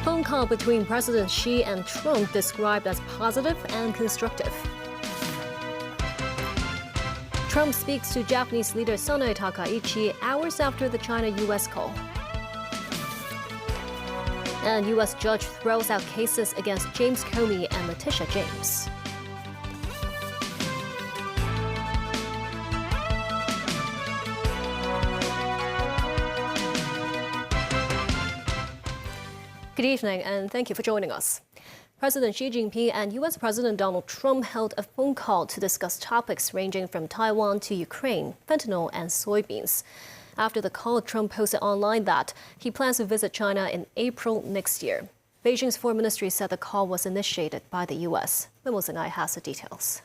Phone call between President Xi and Trump described as positive and constructive. Trump speaks to Japanese leader Sanae Takaichi hours after the China-US call. And U.S. judge throws out cases against James Comey and Letitia James. Good evening, and thank you for joining us. President Xi Jinping and U.S. President Donald Trump held a phone call to discuss topics ranging from Taiwan to Ukraine, fentanyl, and soybeans. After the call, Trump posted online that he plans to visit China in April next year. Beijing's foreign ministry said the call was initiated by the U.S. Memo Sengai has the details.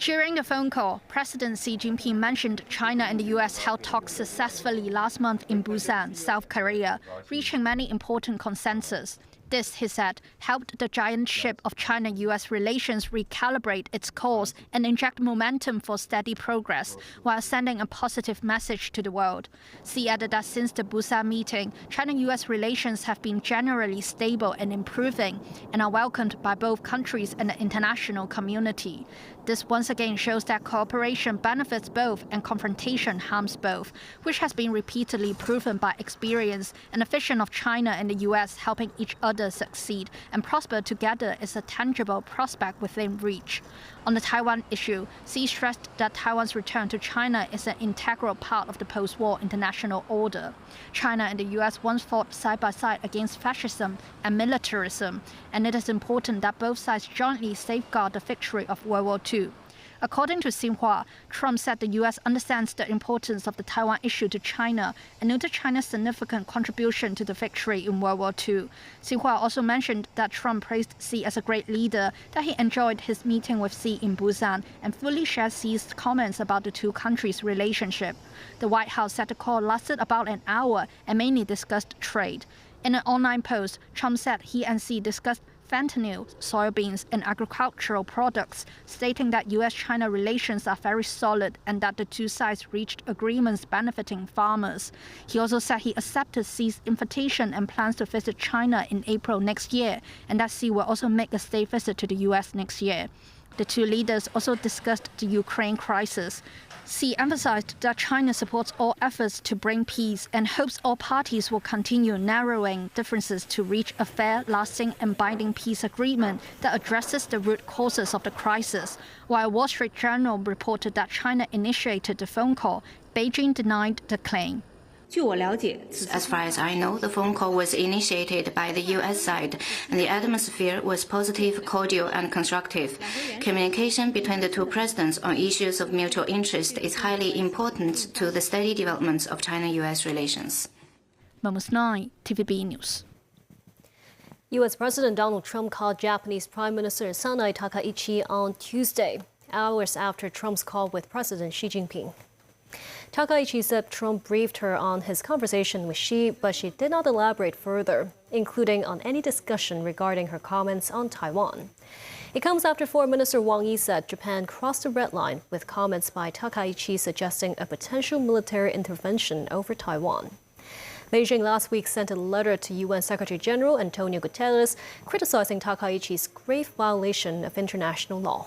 During the phone call, President Xi Jinping mentioned China and the U.S. held talks successfully last month in Busan, South Korea, reaching many important consensus. This, he said, helped the giant ship of China-U.S. relations recalibrate its course and inject momentum for steady progress, while sending a positive message to the world. Xi added that since the Busan meeting, China-U.S. relations have been generally stable and improving, and are welcomed by both countries and the international community. This once again shows that cooperation benefits both and confrontation harms both, which has been repeatedly proven by experience, and the vision of China and the U.S. helping each other succeed and prosper together is a tangible prospect within reach. On the Taiwan issue, Xi stressed that Taiwan's return to China is an integral part of the post-war international order. China and the U.S. once fought side by side against fascism and militarism, and it is important that both sides jointly safeguard the victory of World War II. According to Xinhua, Trump said the U.S. understands the importance of the Taiwan issue to China and noted China's significant contribution to the victory in World War II. Xinhua also mentioned that Trump praised Xi as a great leader, that he enjoyed his meeting with Xi in Busan, and fully shared Xi's comments about the two countries' relationship. The White House said the call lasted about an hour and mainly discussed trade. In an online post, Trump said he and Xi discussed fentanyl, soybeans, and agricultural products, stating that U.S.-China relations are very solid and that the two sides reached agreements benefiting farmers. He also said he accepted Xi's invitation and plans to visit China in April next year, and that Xi will also make a state visit to the U.S. next year. The two leaders also discussed the Ukraine crisis. Xi emphasized that China supports all efforts to bring peace and hopes all parties will continue narrowing differences to reach a fair, lasting, and binding peace agreement that addresses the root causes of the crisis. While Wall Street Journal reported that China initiated the phone call, Beijing denied the claim. As far as I know, the phone call was initiated by the U.S. side, and the atmosphere was positive, cordial, and constructive. Communication between the two presidents on issues of mutual interest is highly important to the steady development of China-U.S. relations. Momus 9, TVB News. U.S. President Donald Trump called Japanese Prime Minister Sanae Takaichi on Tuesday, hours after Trump's call with President Xi Jinping. Takaichi said Trump briefed her on his conversation with Xi, but she did not elaborate further, including on any discussion regarding her comments on Taiwan. It comes after Foreign Minister Wang Yi said Japan crossed the red line with comments by Takaichi suggesting a potential military intervention over Taiwan. Beijing last week sent a letter to UN Secretary General Antonio Guterres criticizing Takaichi's grave violation of international law.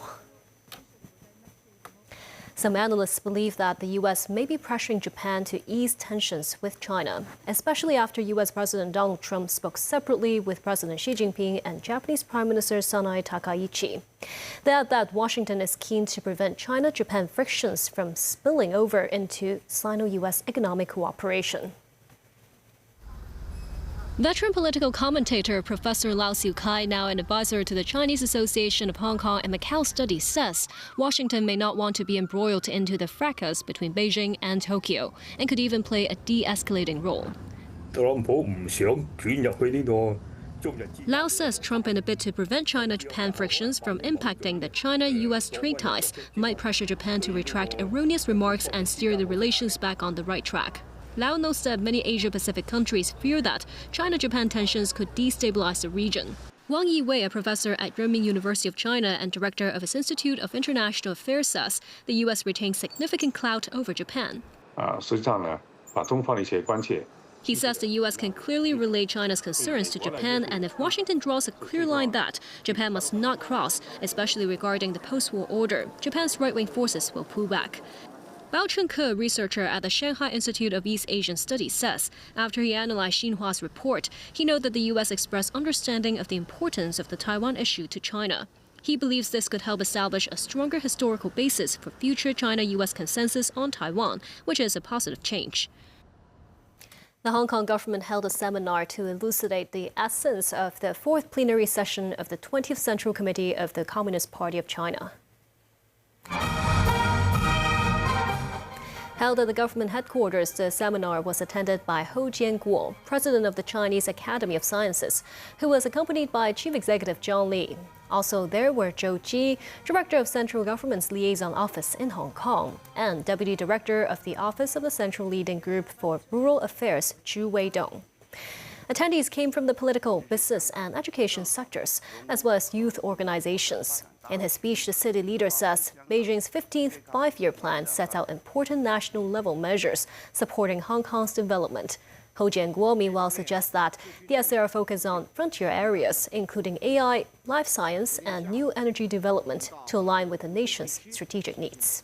Some analysts believe that the U.S. may be pressuring Japan to ease tensions with China, especially after U.S. President Donald Trump spoke separately with President Xi Jinping and Japanese Prime Minister Sanae Takaichi. They add that Washington is keen to prevent China-Japan frictions from spilling over into Sino-U.S. economic cooperation. Veteran political commentator Professor Lau Siu-kai, now an advisor to the Chinese Association of Hong Kong and Macau Studies, says Washington may not want to be embroiled into the fracas between Beijing and Tokyo, and could even play a de-escalating role. Lau says Trump, in a bid to prevent China-Japan frictions from impacting the China-U.S. trade ties, might pressure Japan to retract erroneous remarks and steer the relations back on the right track. Lau notes that many Asia-Pacific countries fear that China-Japan tensions could destabilize the region. Wang Yiwei, a professor at Renmin University of China and director of its Institute of International Affairs, says the U.S. retains significant clout over Japan. He says the U.S. can clearly relay China's concerns to Japan, and if Washington draws a clear line that Japan must not cross, especially regarding the post-war order, Japan's right-wing forces will pull back. Bao Chunke, a researcher at the Shanghai Institute of East Asian Studies, says after he analyzed Xinhua's report, he noted that the U.S. expressed understanding of the importance of the Taiwan issue to China. He believes this could help establish a stronger historical basis for future China-U.S. consensus on Taiwan, which is a positive change. The Hong Kong government held a seminar to elucidate the essence of the fourth plenary session of the 20th Central Committee of the Communist Party of China. Held at the government headquarters, the seminar was attended by Ho Jianguo, president of the Chinese Academy of Sciences, who was accompanied by Chief Executive John Lee. Also there were Zhou Ji, Director of Central Government's Liaison Office in Hong Kong, and Deputy Director of the Office of the Central Leading Group for Rural Affairs, Zhu Weidong. Attendees came from the political, business, and education sectors, as well as youth organizations. In his speech, the city leader says Beijing's 15th five-year plan sets out important national-level measures supporting Hong Kong's development. Ho Jianguo, meanwhile, suggests that the SAR focus on frontier areas, including AI, life science, and new energy development, to align with the nation's strategic needs.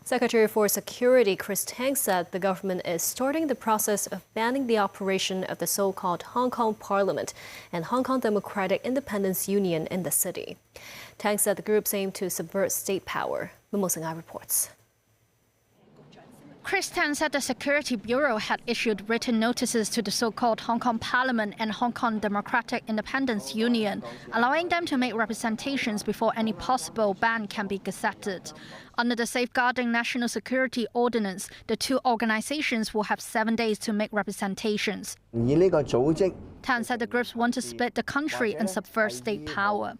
Secretary for Security Chris Tang said the government is starting the process of banning the operation of the so-called Hong Kong Parliament and Hong Kong Democratic Independence Union in the city. Tang said the groups aim to subvert state power. Memo Singhai reports. Chris Tan said the Security Bureau had issued written notices to the so-called Hong Kong Parliament and Hong Kong Democratic Independence Union, allowing them to make representations before any possible ban can be gazetted. Under the Safeguarding National Security Ordinance, the two organizations will have 7 days to make representations. Tan said the groups want to split the country and subvert state power.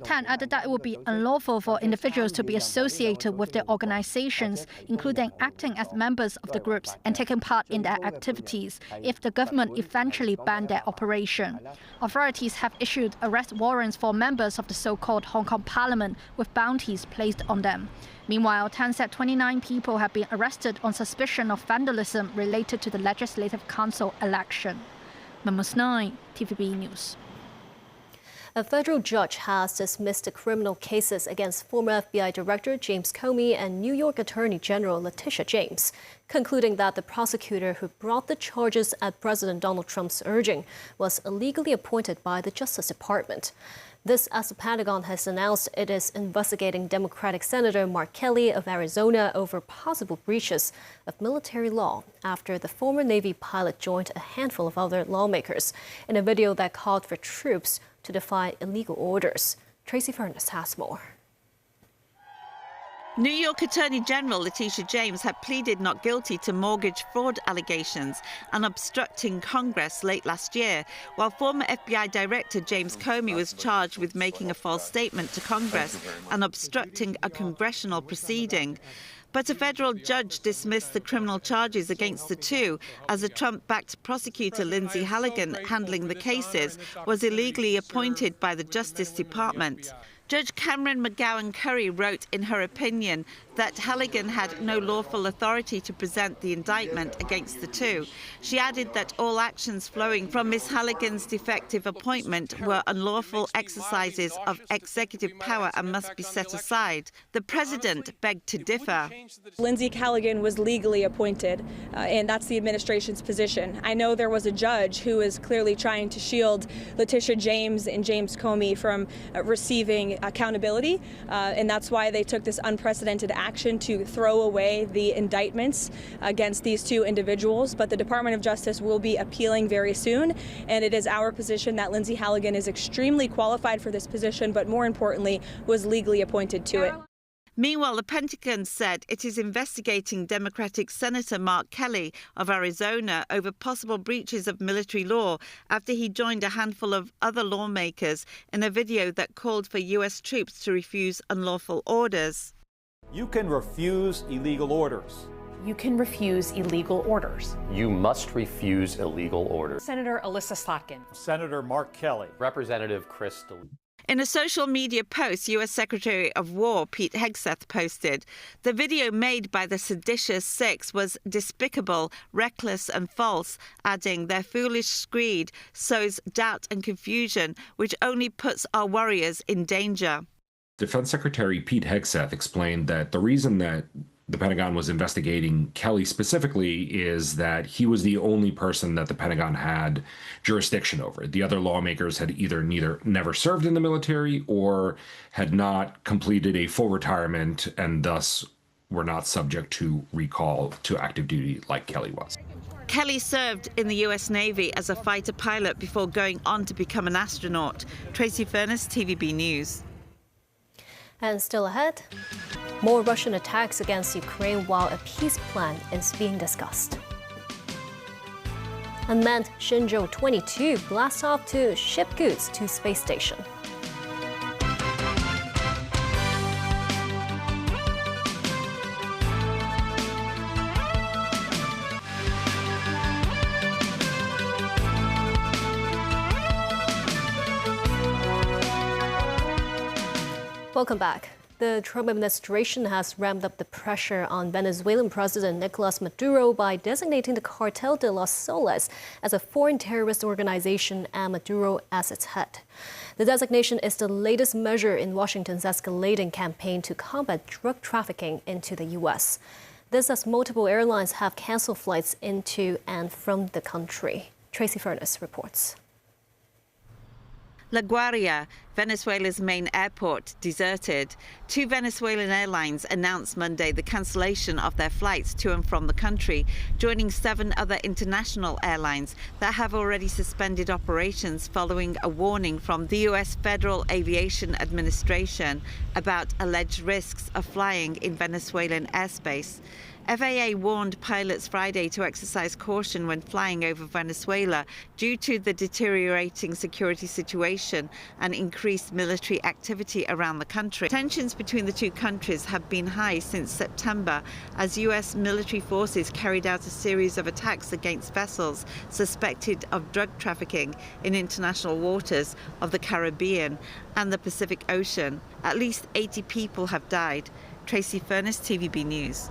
Tan added that it would be unlawful for individuals to be associated with their organizations, including acting as members of the groups and taking part in their activities, if the government eventually banned their operation. Authorities have issued arrest warrants for members of the so-called Hong Kong Parliament with bounties placed on them. Meanwhile, Tan said 29 people have been arrested on suspicion of vandalism related to the Legislative Council election. Memos 9, TVB News. A federal judge has dismissed the criminal cases against former FBI Director James Comey and New York Attorney General Letitia James, concluding that the prosecutor who brought the charges at President Donald Trump's urging was illegally appointed by the Justice Department. This as the Pentagon has announced it is investigating Democratic Senator Mark Kelly of Arizona over possible breaches of military law after the former Navy pilot joined a handful of other lawmakers in a video that called for troops to defy illegal orders. Tracy Furness has more. New York Attorney General Letitia James had pleaded not guilty to mortgage fraud allegations and obstructing Congress late last year, while former FBI Director James Comey was charged with making a false statement to Congress and obstructing a congressional proceeding. But a federal judge dismissed the criminal charges against the two, as a Trump-backed prosecutor, Lindsay Halligan, handling the cases, was illegally appointed by the Justice Department. Judge Cameron McGowan Curry wrote in her opinion that Halligan had no lawful authority to present the indictment against the two. She added that all actions flowing from Ms. Halligan's defective appointment were unlawful exercises of executive power and must be set aside. The president begged to differ. Lindsay Halligan was legally appointed, and that's the administration's position. I know there was a judge who is clearly trying to shield Letitia James and James Comey from receiving accountability, and that's why they took this unprecedented action to throw away the indictments against these two individuals. But the Department of Justice will be appealing very soon, and it is our position that Lindsay Halligan is extremely qualified for this position, but more importantly, was legally appointed to it. Meanwhile, the Pentagon said it is investigating Democratic Senator Mark Kelly of Arizona over possible breaches of military law after he joined a handful of other lawmakers in a video that called for U.S. troops to refuse unlawful orders. You can refuse illegal orders. you can refuse illegal orders. You must refuse illegal orders. Senator Alyssa Slotkin. Senator Mark Kelly. Representative Chris DeLeo. In a social media post, U.S. Secretary of War Pete Hegseth posted, the video made by the seditious six was despicable, reckless and false, adding, their foolish screed sows doubt and confusion, which only puts our warriors in danger. Defense Secretary Pete Hegseth explained that the reason that the Pentagon was investigating Kelly specifically is that he was the only person that the Pentagon had jurisdiction over. The other lawmakers had either never served in the military or had not completed a full retirement and thus were not subject to recall to active duty like Kelly was. Kelly served in the U.S. Navy as a fighter pilot before going on to become an astronaut. Tracy Furness, TVB News. And still ahead, more Russian attacks against Ukraine while a peace plan is being discussed. Unmanned Shenzhou 22 blasts off to ship goods to space station. Welcome back. The Trump administration has ramped up the pressure on Venezuelan President Nicolas Maduro by designating the Cartel de los Soles as a foreign terrorist organization and Maduro as its head. The designation is the latest measure in Washington's escalating campaign to combat drug trafficking into the U.S. This as multiple airlines have canceled flights into and from the country. Tracy Furness reports. LaGuardia, Venezuela's main airport, deserted. 2 Venezuelan airlines announced Monday the cancellation of their flights to and from the country, joining 7 other international airlines that have already suspended operations following a warning from the U.S. Federal Aviation Administration about alleged risks of flying in Venezuelan airspace. FAA warned pilots Friday to exercise caution when flying over Venezuela due to the deteriorating security situation and increased military activity around the country. Tensions between the two countries have been high since September as U.S. military forces carried out a series of attacks against vessels suspected of drug trafficking in international waters of the Caribbean and the Pacific Ocean. At least 80 people have died. Tracy Furness, TVB News.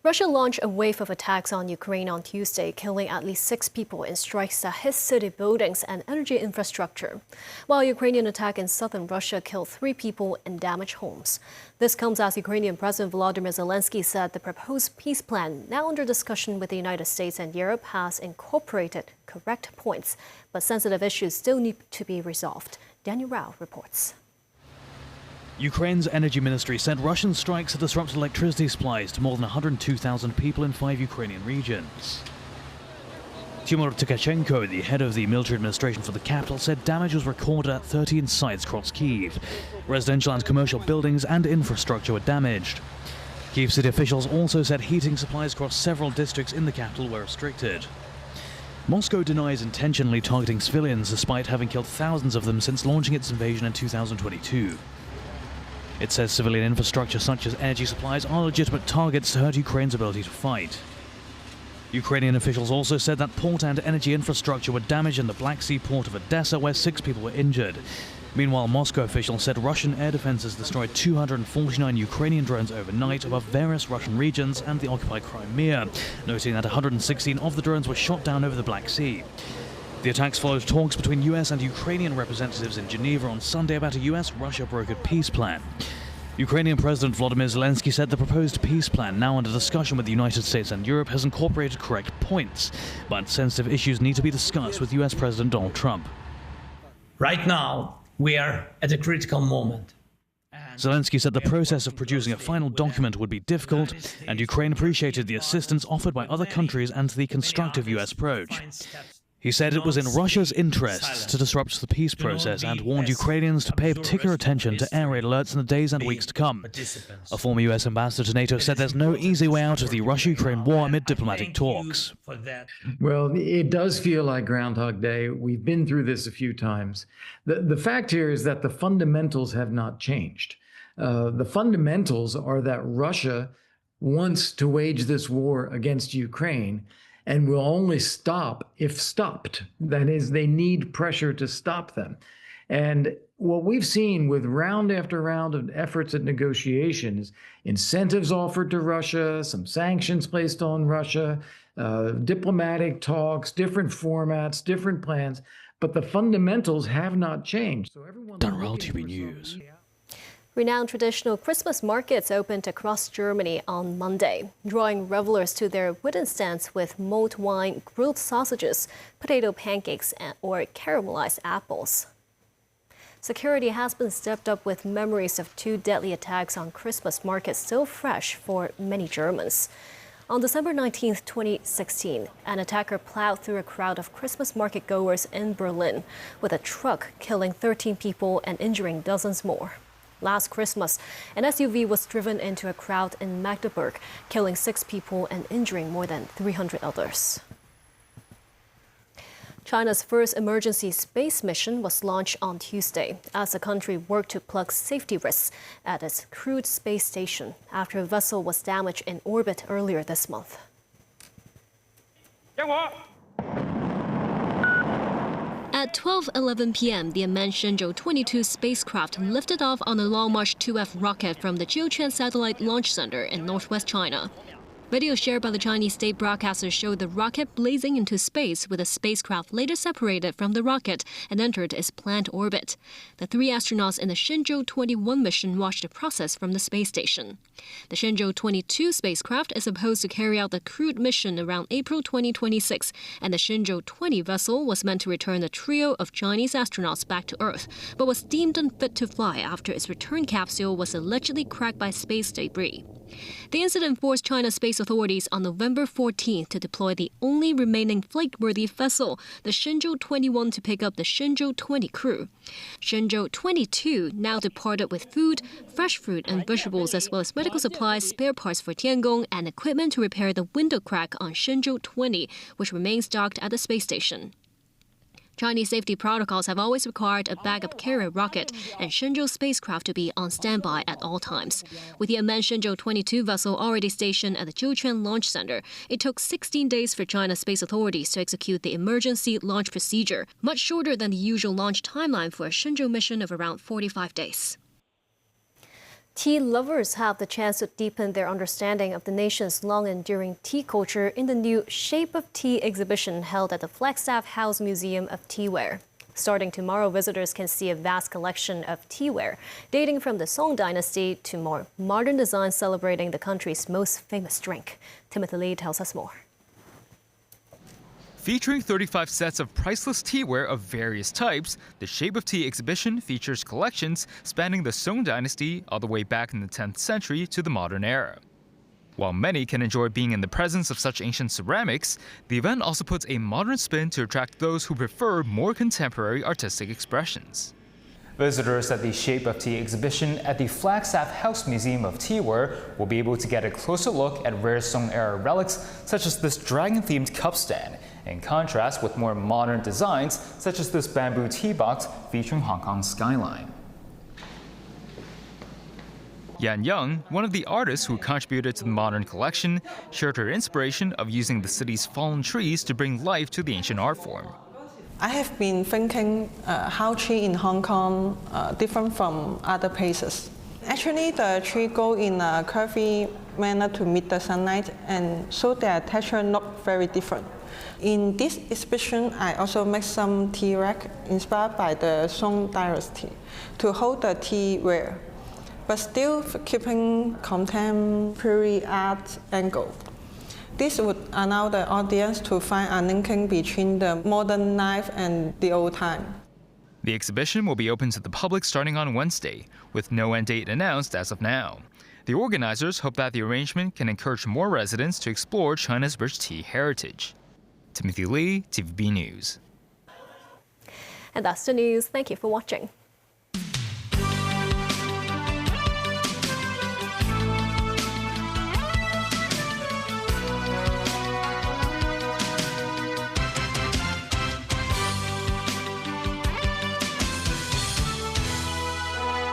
Russia launched a wave of attacks on Ukraine on Tuesday, killing at least 6 people in strikes that hit city buildings and energy infrastructure, while Ukrainian attack in southern Russia killed 3 people and damaged homes. This comes as Ukrainian President Volodymyr Zelensky said the proposed peace plan, now under discussion with the United States and Europe, has incorporated correct points, but sensitive issues still need to be resolved. Daniel Rao reports. Ukraine's energy ministry said Russian strikes have disrupted electricity supplies to more than 102,000 people in 5 Ukrainian regions. Timur Tkachenko, the head of the military administration for the capital, said damage was recorded at 13 sites across Kyiv. Residential and commercial buildings and infrastructure were damaged. Kyiv city officials also said heating supplies across several districts in the capital were restricted. Moscow denies intentionally targeting civilians despite having killed thousands of them since launching its invasion in 2022. It says civilian infrastructure such as energy supplies are legitimate targets to hurt Ukraine's ability to fight. Ukrainian officials also said that port and energy infrastructure were damaged in the Black Sea port of Odessa, where 6 people were injured. Meanwhile, Moscow officials said Russian air defenses destroyed 249 Ukrainian drones overnight above various Russian regions and the occupied Crimea, noting that 116 of the drones were shot down over the Black Sea. The attacks followed talks between US and Ukrainian representatives in Geneva on Sunday about a US-Russia brokered peace plan. Ukrainian President Volodymyr Zelensky said the proposed peace plan, now under discussion with the United States and Europe, has incorporated correct points, but sensitive issues need to be discussed with US President Donald Trump. Right now, we are at a critical moment. Zelensky said the process of producing a final document would be difficult, and Ukraine appreciated the assistance offered by other countries and the constructive US approach. He said it was in Russia's interests to disrupt the peace process and warned Ukrainians to pay particular attention to air raid alerts in the days and weeks to come. A former US ambassador to NATO said there's no easy way out of the Russia-Ukraine war amid diplomatic talks. Well, it does feel like Groundhog Day. We've been through this a few times. The fact here is that the fundamentals have not changed. The fundamentals are that Russia wants to wage this war against Ukraine and will only stop if stopped. That is, they need pressure to stop them. And what we've seen with round after round of efforts at negotiation is incentives offered to Russia, some sanctions placed on Russia, diplomatic talks, different formats, different plans, but the fundamentals have not changed. So everyone's TVB News. Renowned traditional Christmas markets opened across Germany on Monday, drawing revelers to their wooden stands with mulled wine, grilled sausages, potato pancakes, or caramelized apples. Security has been stepped up with memories of 2 deadly attacks on Christmas markets still fresh for many Germans. On December 19, 2016, an attacker plowed through a crowd of Christmas market goers in Berlin with a truck, killing 13 people and injuring dozens more. Last Christmas, an SUV was driven into a crowd in Magdeburg, killing 6 people and injuring more than 300 others. China's first emergency space mission was launched on Tuesday as the country worked to plug safety risks at its crewed space station after a vessel was damaged in orbit earlier this month. At 12:11 p.m., the unmanned Shenzhou 22 spacecraft lifted off on a Long March 2F rocket from the Jiuquan Satellite Launch Center in northwest China. Video shared by the Chinese state broadcaster showed the rocket blazing into space, with the spacecraft later separated from the rocket and entered its planned orbit. The 3 astronauts in the Shenzhou 21 mission watched the process from the space station. The Shenzhou 22 spacecraft is supposed to carry out the crewed mission around April 2026, and the Shenzhou 20 vessel was meant to return a trio of Chinese astronauts back to Earth, but was deemed unfit to fly after its return capsule was allegedly cracked by space debris. The incident forced China's space authorities on November 14th to deploy the only remaining flight-worthy vessel, the Shenzhou 21, to pick up the Shenzhou 20 crew. Shenzhou 22 now departed with food, fresh fruit and vegetables, as well as medical supplies, spare parts for Tiangong, and equipment to repair the window crack on Shenzhou 20, which remains docked at the space station. Chinese safety protocols have always required a backup carrier rocket and Shenzhou spacecraft to be on standby at all times. With the unmanned Shenzhou 22 vessel already stationed at the Jiuquan Launch Center, it took 16 days for China's space authorities to execute the emergency launch procedure, much shorter than the usual launch timeline for a Shenzhou mission of around 45 days. Tea lovers have the chance to deepen their understanding of the nation's long-enduring tea culture in the new Shape of Tea exhibition held at the Flagstaff House Museum of Teaware. Starting tomorrow, visitors can see a vast collection of teaware, dating from the Song Dynasty to more modern designs celebrating the country's most famous drink. Timothy Lee tells us more. Featuring 35 sets of priceless teaware of various types, the Shape of Tea exhibition features collections spanning the Song Dynasty all the way back in the 10th century to the modern era. While many can enjoy being in the presence of such ancient ceramics, the event also puts a modern spin to attract those who prefer more contemporary artistic expressions. Visitors at the Shape of Tea exhibition at the Flagstaff House Museum of Teaware will be able to get a closer look at rare Song-era relics such as this dragon-themed cup stand, in contrast with more modern designs such as this bamboo tea box featuring Hong Kong's skyline. Yan Young, one of the artists who contributed to the modern collection, shared her inspiration of using the city's fallen trees to bring life to the ancient art form. I have been thinking how tree in Hong Kong different from other places. Actually, the tree go in a curvy manner to meet the sunlight, and so their texture look very different. In this exhibition, I also make some tea rack inspired by the Song Dynasty to hold the teaware, but still keeping contemporary art angle. This would allow the audience to find a linking between the modern life and the old time. The exhibition will be open to the public starting on Wednesday, with no end date announced as of now. The organizers hope that the arrangement can encourage more residents to explore China's rich tea heritage. Timothy Lee, TVB News. And that's the news. Thank you for watching.